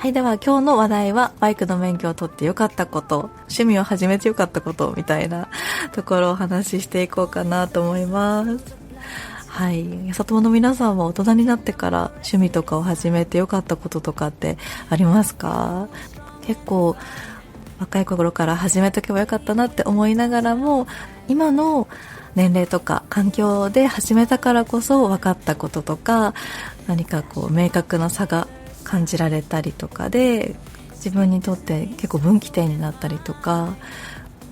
はい、では今日の話題はバイクの免許を取ってよかったこと、趣味を始めてよかったことみたいなところをお話ししていこうかなと思います。はい、里友の皆さんは大人になってから趣味とかを始めてよかったこととかってありますか？結構若い頃から始めとけばよかったなって思いながらも、今の年齢とか環境で始めたからこそ分かったこととか、何かこう明確な差が感じられたりとかで、自分にとって結構分岐点になったりとか、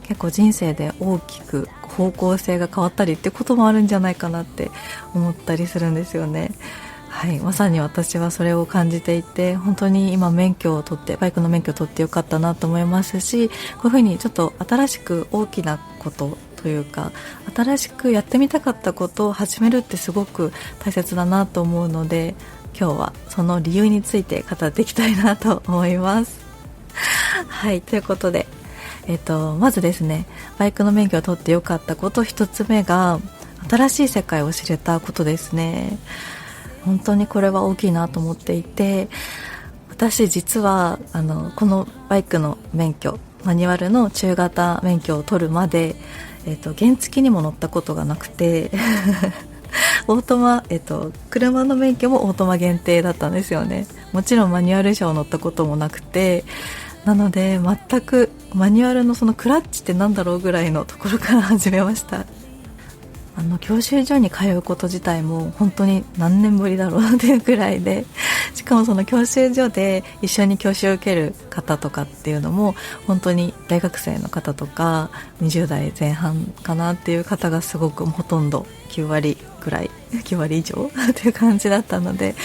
結構人生で大きく方向性が変わったりってこともあるんじゃないかなって思ったりするんですよね。はい、まさに私はそれを感じていて、本当に今バイクの免許を取ってよかったなと思いますし、こういうふうにちょっと新しく大きなことというか、新しくやってみたかったことを始めるってすごく大切だなと思うので、今日はその理由について語っていきたいなと思います。はい、ということで、まずですね、バイクの免許を取ってよかったこと一つ目が、新しい世界を知れたことですね。本当にこれは大きいなと思っていて、私実はこのバイクの免許、マニュアルの中型免許を取るまで、原付にも乗ったことがなくてオートマ、車の免許もオートマ限定だったんですよね。もちろんマニュアル車を乗ったこともなくて、なので全くマニュアルのそのクラッチってなんだろうぐらいのところから始めました。教習所に通うこと自体も本当に何年ぶりだろうっていうくらいで、しかもその教習所で一緒に教習を受ける方とかっていうのも本当に大学生の方とか20代前半かなっていう方がすごくほとんど9割くらい、9割以上っていう感じだったので、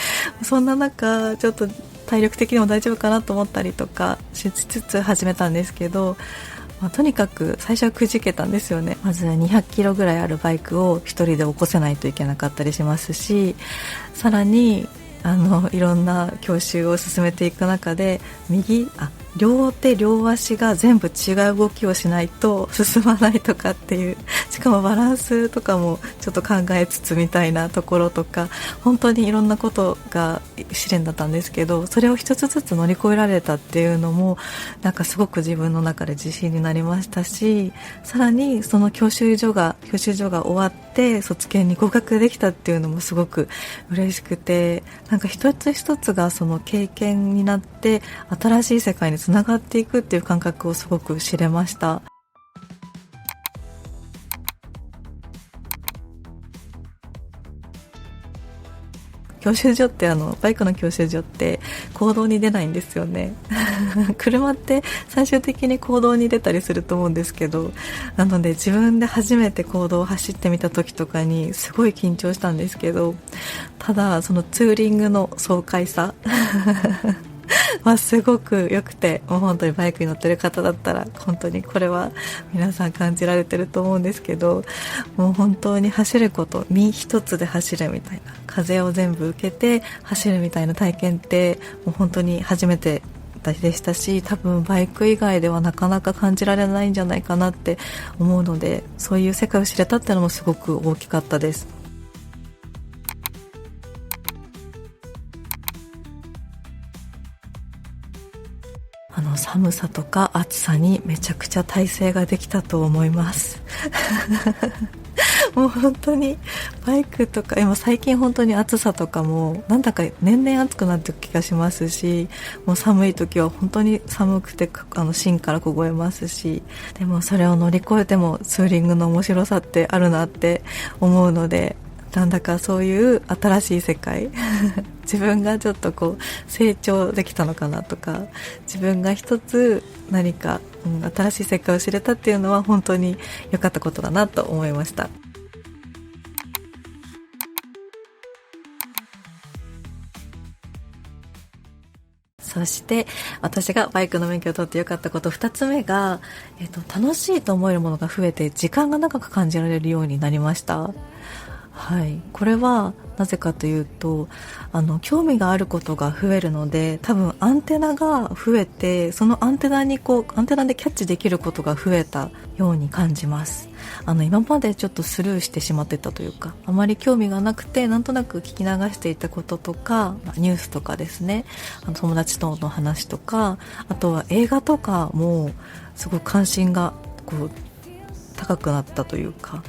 そんな中ちょっと体力的にも大丈夫かなと思ったりとかしつつ始めたんですけど、とにかく最初はくじけたんですよね。まず200キロぐらいあるバイクを一人で起こせないといけなかったりしますし、さらにいろんな教習を進めていく中で、両手両足が全部違う動きをしないと進まないとかっていう、しかもバランスとかもちょっと考えつつみたいなところとか、本当にいろんなことが試練だったんですけど、それを一つずつ乗り越えられたっていうのもなんかすごく自分の中で自信になりましたし、さらにその教習所が終わって卒検に合格できたっていうのもすごく嬉しくて、なんか一つ一つがその経験になって新しい世界につながっていくっていう感覚をすごく知れました。教習所ってバイクの教習所って公道に出ないんですよね車って最終的に公道に出たりすると思うんですけど、なので自分で初めて公道を走ってみた時とかにすごい緊張したんですけど、ただそのツーリングの爽快さすごく良くて、もう本当にバイクに乗ってる方だったら本当にこれは皆さん感じられてると思うんですけど、もう本当に走ること、身一つで走るみたいな、風を全部受けて走るみたいな体験ってもう本当に初めてでしたし、多分バイク以外ではなかなか感じられないんじゃないかなって思うので、そういう世界を知れたっていうのもすごく大きかったです。寒さとか暑さにめちゃくちゃ耐性ができたと思いますもう本当にバイクとか今最近本当に暑さとかもなんだか年々暑くなってる気がしますし、もう寒い時は本当に寒くて芯から凍えますし、でもそれを乗り越えてもツーリングの面白さってあるなって思うので、なんだかそういう新しい世界自分がちょっとこう成長できたのかなとか、自分が一つ何か、新しい世界を知れたっていうのは本当に良かったことだなと思いました。そして私がバイクの免許を取って良かったこと2つ目が、楽しいと思えるものが増えて時間が長く感じられるようになりました。はい、これはなぜかというと、興味があることが増えるので、多分アンテナが増えて、そのアンテナでキャッチできることが増えたように感じます。今までちょっとスルーしてしまってたというか、あまり興味がなくてなんとなく聞き流していたこととか、ニュースとかですね、友達との話とか、あとは映画とかもすごく関心が高くなったというか、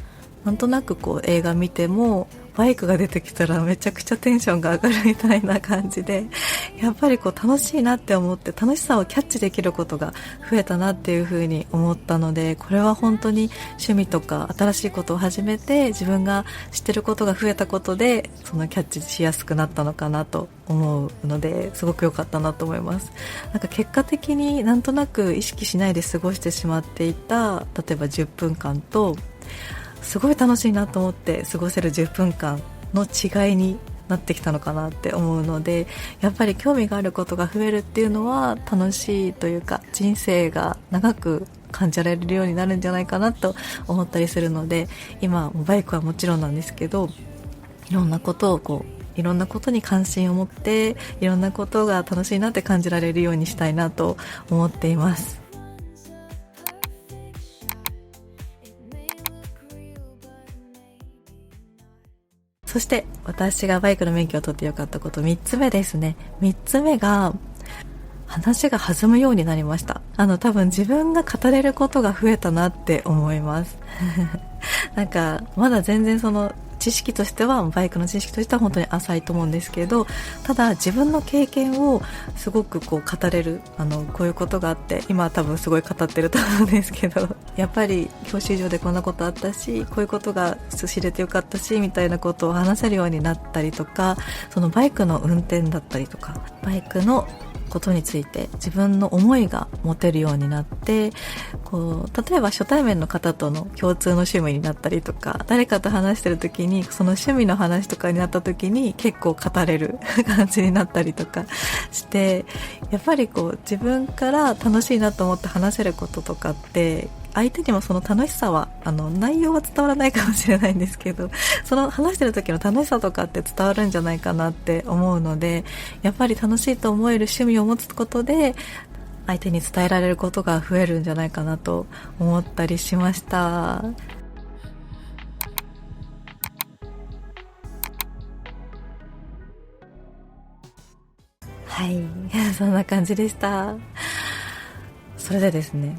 なんとなく映画見てもバイクが出てきたらめちゃくちゃテンションが上がるみたいな感じで、やっぱり楽しいなって思って、楽しさをキャッチできることが増えたなっていうふうに思ったので、これは本当に趣味とか新しいことを始めて、自分が知ってることが増えたことでそのキャッチしやすくなったのかなと思うので、すごく良かったなと思います。なんか結果的になんとなく意識しないで過ごしてしまっていた、例えば10分間とすごい楽しいなと思って過ごせる10分間の違いになってきたのかなって思うので、やっぱり興味があることが増えるっていうのは楽しいというか、人生が長く感じられるようになるんじゃないかなと思ったりするので、今バイクはもちろんなんですけど、いろんなことに関心を持って、いろんなことが楽しいなって感じられるようにしたいなと思っています。そして私がバイクの免許を取ってよかったこと3つ目ですね。3つ目が、話が弾むようになりました。多分自分が語れることが増えたなって思いますなんかまだ全然知識としては、バイクの知識としては本当に浅いと思うんですけど、ただ自分の経験をすごく語れる、こういうことがあって、今は多分すごい語ってると思うんですけど、やっぱり教習所でこんなことあったし、こういうことが知れてよかったし、みたいなことを話せるようになったりとか、そのバイクの運転だったりとか、バイクのことについて自分の思いが持てるようになって、例えば初対面の方との共通の趣味になったりとか、誰かと話してる時にその趣味の話とかになった時に結構語れる感じになったりとかして、やっぱり自分から楽しいなと思って話せることとかって、相手にもその楽しさは、内容は伝わらないかもしれないんですけど、その話してる時の楽しさとかって伝わるんじゃないかなって思うので、やっぱり楽しいと思える趣味を持つことで、相手に伝えられることが増えるんじゃないかなと思ったりしました。はい、そんな感じでした。それでですね、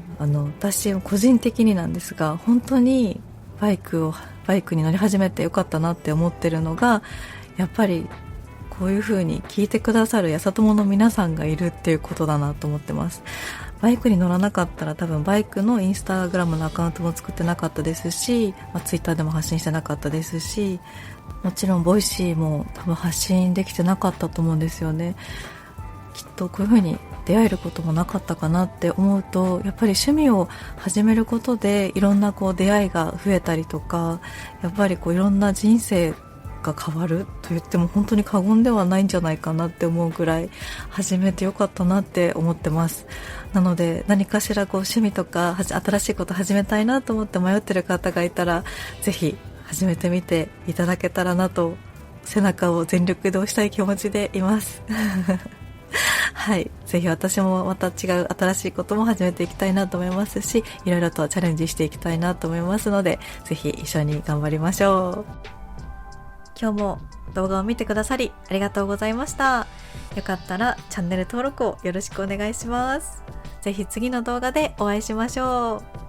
私個人的になんですが、本当にバイクに乗り始めてよかったなって思ってるのが、やっぱりこういう風に聞いてくださるやさともの皆さんがいるっていうことだなと思ってます。バイクに乗らなかったら多分バイクのインスタグラムのアカウントも作ってなかったですし、ツイッターでも発信してなかったですし、もちろんボイシーも多分発信できてなかったと思うんですよね。きっとこういう風に出会えることもなかったかなって思うと、やっぱり趣味を始めることでいろんな出会いが増えたりとか、やっぱりいろんな人生が変わると言っても本当に過言ではないんじゃないかなって思うぐらい、始めてよかったなって思ってます。なので何かしら趣味とか新しいこと始めたいなと思って迷ってる方がいたら、ぜひ始めてみていただけたらなと、背中を全力で押したい気持ちでいますはい、ぜひ私もまた違う新しいことも始めていきたいなと思いますし、いろいろとチャレンジしていきたいなと思いますので、ぜひ一緒に頑張りましょう。今日も動画を見てくださりありがとうございました。よかったらチャンネル登録をよろしくお願いします。ぜひ次の動画でお会いしましょう。